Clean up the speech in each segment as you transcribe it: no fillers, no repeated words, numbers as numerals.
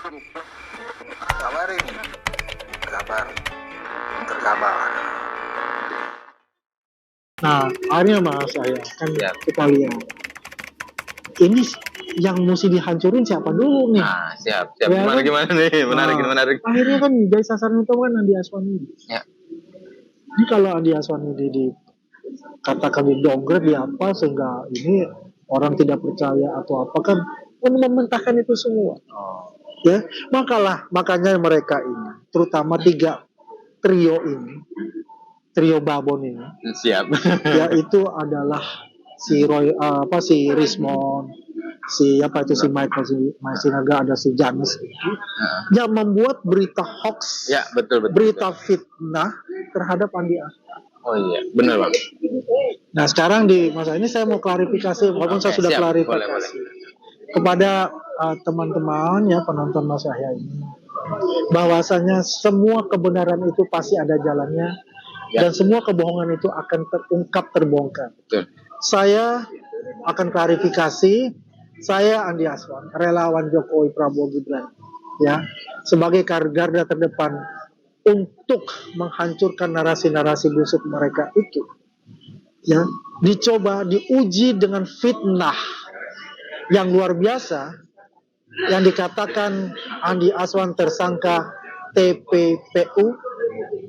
Kabar ini, kabar terkabar. Nah, akhirnya Mas saya kan Ya. kita lihat ini yang mesti dihancurin siapa dulu nih? Nah, siap. Ya Gimana kan? gimana nih? Menarik, Nah, menarik. Akhirnya kan jadi sasaran utama kan Andi Aswanidi. Ya. Ini kalau Andi Aswanidi dikatakan di downgrade di apa sehingga ini orang tidak percaya atau apa kan mementahkan itu semua. Oh. Ya, makanya mereka ini, terutama tiga trio ini, trio babon ini, Siap. yaitu adalah si Roy, si Rismond, si Michael, si Sinaga, ada si James, yang membuat berita hoax, Ya, betul. berita fitnah terhadap Andi Aswan. Oh iya, benar Bang. Nah sekarang di masa ini saya mau klarifikasi, walaupun saya sudah siap. klarifikasi Boleh. kepada teman-teman ya penonton Mas Yahya ini, bahwasanya semua kebenaran itu pasti ada jalannya, dan semua kebohongan itu akan terungkap, terbongkar. Betul. Saya akan klarifikasi, saya Andi Aswan, relawan Jokowi Prabowo Gibran, ya, sebagai garda terdepan untuk menghancurkan narasi-narasi busuk mereka itu, ya, dicoba diuji dengan fitnah yang luar biasa, yang dikatakan Andi Aswan tersangka TPPU,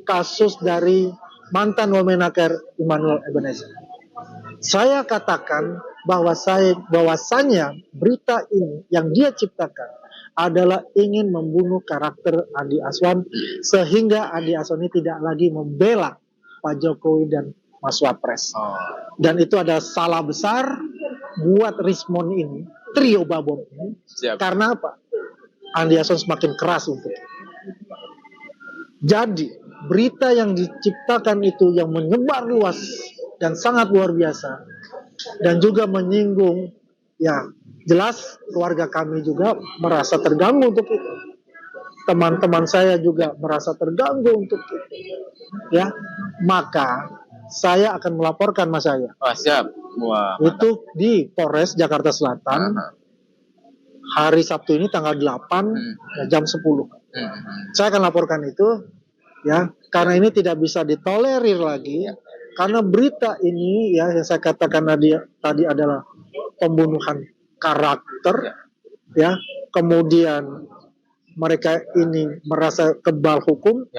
kasus dari mantan Wamenaker Immanuel Ebenezer. Saya katakan bahwasanya berita ini yang dia ciptakan adalah ingin membunuh karakter Andi Aswan, sehingga Andi Aswan ini tidak lagi membela Pak Jokowi dan Mas Wapres. Dan itu ada salah besar buat Rismond ini, trio babon ini. Siap. Karena apa? Andi Aswan semakin keras untuk itu. Jadi berita yang diciptakan itu yang menyebar luas dan sangat luar biasa, dan juga menyinggung, ya jelas keluarga kami juga merasa terganggu untuk itu, teman-teman saya juga merasa terganggu untuk itu, ya, maka saya akan melaporkan Mas saya. Oh, siap. Wah. Itu di Polres Jakarta Selatan hari Sabtu ini tanggal 8 jam 10. Saya akan laporkan itu, ya, karena ini tidak bisa ditolerir lagi, karena berita ini, ya, yang saya katakan tadi adalah pembunuhan karakter, ya, kemudian mereka ini merasa kebal hukum,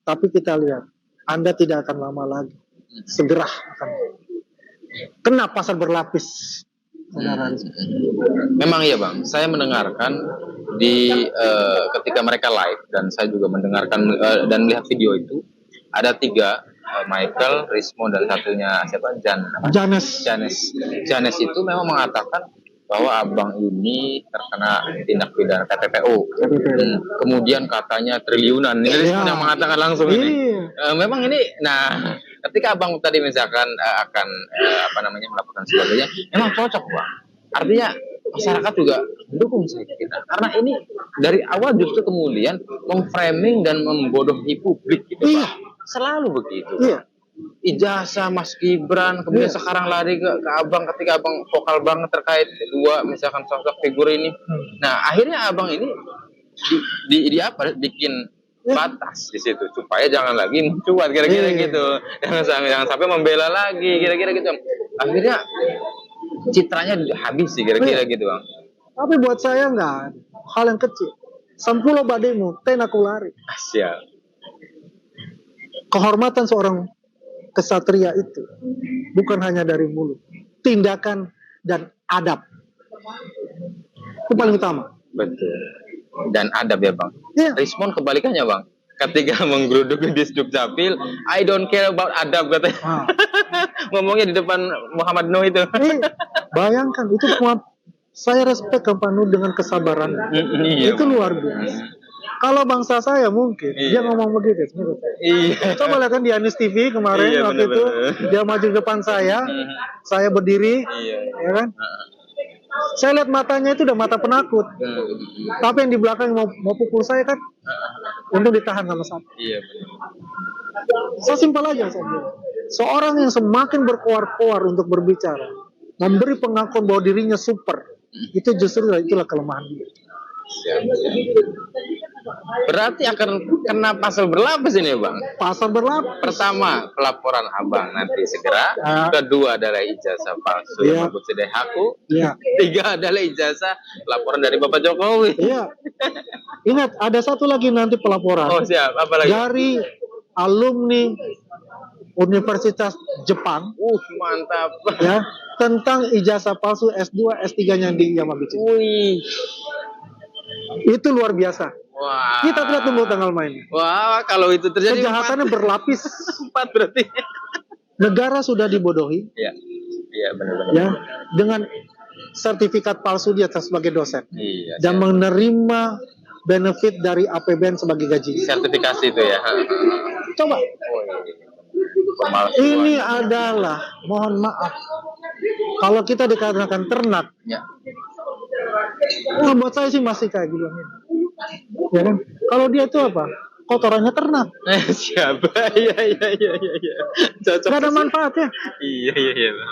tapi kita lihat Anda tidak akan lama lagi, segera akan kena pasal berlapis. Memang iya Bang, saya mendengarkan di ketika mereka live, dan saya juga mendengarkan dan melihat video itu, ada tiga, Michael, Rismond, dan satunya siapa? Janes itu memang mengatakan bahwa abang ini terkena tindak pidana TPPU. Kemudian katanya triliunan. Ini Rismond yang mengatakan langsung ini. Memang ini, nah, ketika abang tadi misalkan akan melakukan sebagainya, memang cocok Bang. Artinya masyarakat juga mendukung kita, karena ini dari awal justru kemudian memframing dan membodohi publik gitu Bang. Selalu begitu. Ijazah Mas Gibran, kemudian sekarang lari ke abang ketika abang vokal banget terkait dua misalkan sosok figur ini. Nah akhirnya abang ini bikin batas di situ supaya jangan lagi mencuat kira-kira gitu, jangan sampai membela lagi kira-kira gitu. Akhirnya citranya habis sih kira-kira gitu Bang. Tapi buat saya enggak, hal yang kecil. Sampulo bademu, tenaku lari. Siap. Kehormatan seorang kesatria itu bukan hanya dari mulut, tindakan dan adab itu paling utama. Betul. Dan adab ya Bang. Respon kebalikannya Bang. Ketika menggeruduk di Dukcapil, I don't care about adab katanya. Ngomongnya di depan Muhammad Nuh itu. Bayangkan itu, saya respect ke Pak Nuh dengan kesabaran. Itu luar biasa. Kalau bangsa saya mungkin dia ngomong begitu. Coba lihat kan di Anies TV kemarin waktu itu dia maju depan saya berdiri, ya kan? Saya lihat matanya itu udah mata penakut. Tapi yang di belakang mau pukul saya kan, untuk ditahan sama satu. Sesimpel aja saya bilang. Seorang yang semakin berkoar-koar untuk berbicara, memberi pengakuan bahwa dirinya super, itu justru itulah kelemahan dia. Siap, siap. Berarti akan kena pasal berlapis ini Bang. Pasal berlapis. Pertama, pelaporan abang nanti segera. Kedua adalah ijazah palsu Iya. yang Bapak Haku. Iya. Tiga adalah ijazah laporan dari Bapak Jokowi. Iya. Ingat, ada satu lagi nanti pelaporan. Oh siap, apa lagi? Dari alumni Universitas Jepang. Mantap. Ya, tentang ijazah palsu S2, S3-nya di Yamaguchi. Wih. Itu luar biasa. Wah. Kita tidak tunggu tanggal main. Wah, kalau itu terjadi Kejahatannya berlapis. 4 berarti. Negara sudah dibodohi. Iya. Iya, benar-benar. Ya, dengan sertifikat palsu dia sebagai dosen. Iya. Dan menerima benefit dari APBN sebagai gaji. Sertifikasi itu ya. Coba. Pemalsuan. Ini adalah, mohon maaf, kalau kita dikatakan ternak, Ya. nah, buat saya sih masih kayak gitu. Ya kan? Kalau dia itu apa? Kotorannya ternak. Siapa? Iya. Cocok. Gak ada manfaatnya. Iya. Bang.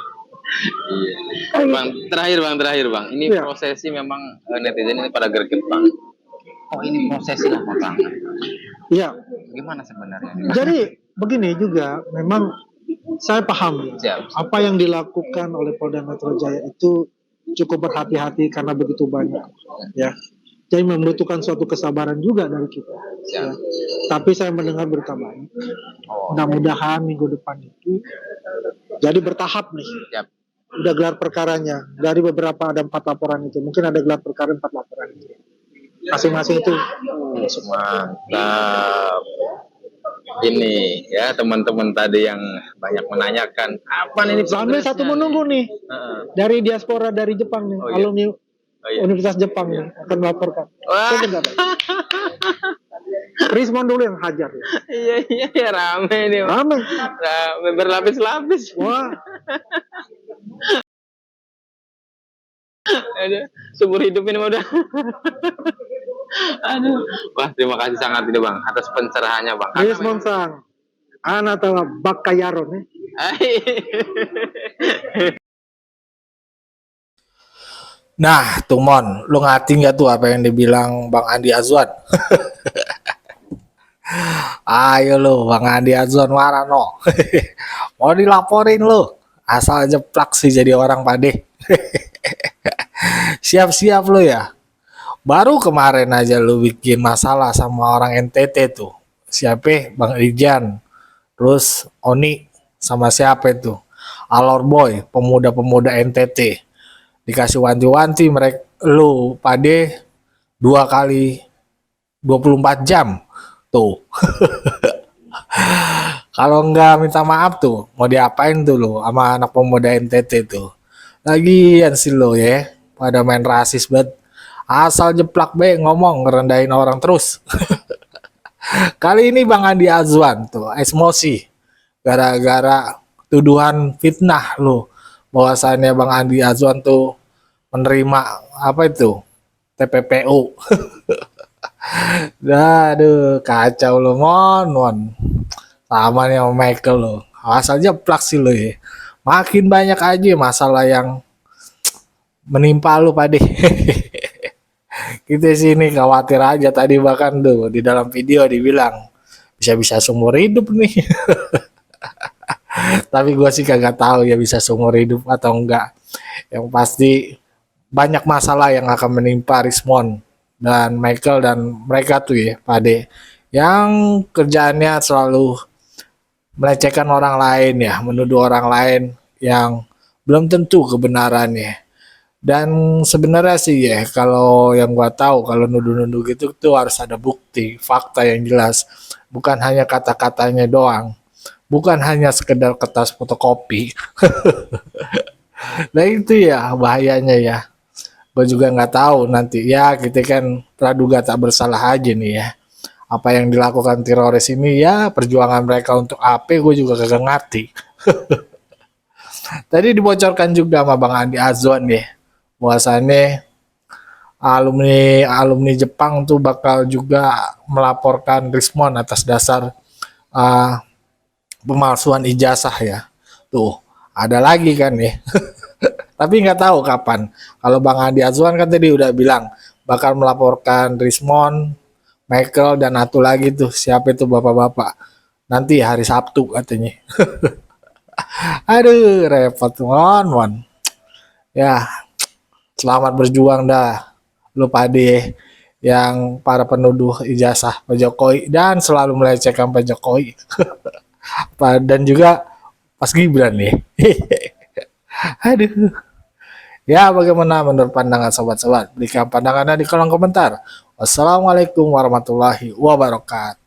Iya. Bang, terakhir bang. Ini Iya. prosesi memang netizen ini pada greget bang. Oh ini prosesi lama banget. Iya. Gimana sebenarnya? Jadi begini juga, memang saya paham Siap. apa yang dilakukan oleh Polda Metro Jaya itu cukup berhati-hati karena begitu banyak. Ya. Jadi membutuhkan suatu kesabaran juga dari kita. Ya. Tapi saya mendengar berita baik. Mudah-mudahan minggu depan itu jadi bertahap nih. Siap. Udah gelar perkaranya. Dari beberapa ada 4 laporan itu. Mungkin ada gelar perkara 4 laporan itu. Masing-masing itu. Mantap. Ini ya teman-teman tadi yang banyak menanyakan apa ini Sambil satu menunggu nih. Dari diaspora dari Jepang nih. Oh, iya. Alumni iya. Universitas Jepang nih. Akan melaporkan. Wah. Rismon dulu yang hajar. Iya rame nih. Rame. Rame berlapis-lapis. Wah. Aduh, subur hidup ini mah udah. Aduh. Wah, terima kasih sangat ini Bang atas pencerahannya Bang. Rismon sang. Anak tahu Bakayaron nih. Nah, tuh Mon, lu ngerti nggak tuh apa yang dibilang Bang Andi Azwan? Ayo lu, Bang Andi Azwan marah no. Mau dilaporin lu, asal jeplak sih jadi orang pade. Siap-siap lu ya. Baru kemarin aja lu bikin masalah sama orang NTT tuh. Siapa? Bang Rijan. Terus Oni sama siapa itu? Alor Boy, pemuda-pemuda NTT. Dikasih wanti-wanti mereka lu pade 2 kali 24 jam tuh. Kalau enggak minta maaf tuh mau diapain tuh lu sama anak pemuda NTT tuh. Lagian sih lo ya pada main rasis banget. Asal jeplak be ngomong ngerendahin orang terus. Kali ini Bang Andi Azwan tuh emosi gara-gara tuduhan fitnah lu. Bahwasannya Bang Andi Azwan tuh menerima apa itu TPPU. Aduh kacau lo mon. Sama nih sama Michael lo. Awas aja plak sih lo ya. Makin banyak aja masalah yang menimpa lu pade. Kita sini khawatir aja tadi bahkan tuh di dalam video dibilang bisa-bisa seumur hidup nih. Tapi gue sih kagak tahu ya bisa seumur hidup atau enggak. Yang pasti banyak masalah yang akan menimpa Rismon dan Michael dan mereka tuh ya pade yang kerjaannya selalu melecehkan orang lain ya, menuduh orang lain yang belum tentu kebenarannya. Dan sebenarnya sih ya kalau yang gua tahu kalau nuduh-nuduh gitu tuh harus ada bukti, fakta yang jelas, bukan hanya kata-katanya doang. Bukan hanya sekedar kertas fotokopi. Nah itu ya bahayanya ya. Gue juga nggak tahu nanti ya kita kan praduga tak bersalah aja nih ya. Apa yang dilakukan teroris ini ya perjuangan mereka untuk apa gue juga kagak ngerti. Tadi dibocorkan juga sama Bang Andi Azwan ya. Bahwasannya alumni Jepang tuh bakal juga melaporkan Rismon atas dasar pemalsuan ijazah ya. Tuh, ada lagi kan ya. Tapi nggak tahu kapan. Kalau Bang Andi Azwan kan tadi udah bilang bakal melaporkan Rismond, Michael, dan satu lagi tuh siapa itu bapak-bapak nanti hari Sabtu katanya. Aduh repot mon. Ya selamat berjuang dah lu pade yang para penuduh ijazah Pak Jokowi dan selalu melecehkan Pak Jokowi. Dan juga Mas Gibran nih. Aduh. Ya bagaimana menurut pandangan sobat-sobat? Berikan pandangannya di kolom komentar. Wassalamualaikum warahmatullahi wabarakatuh.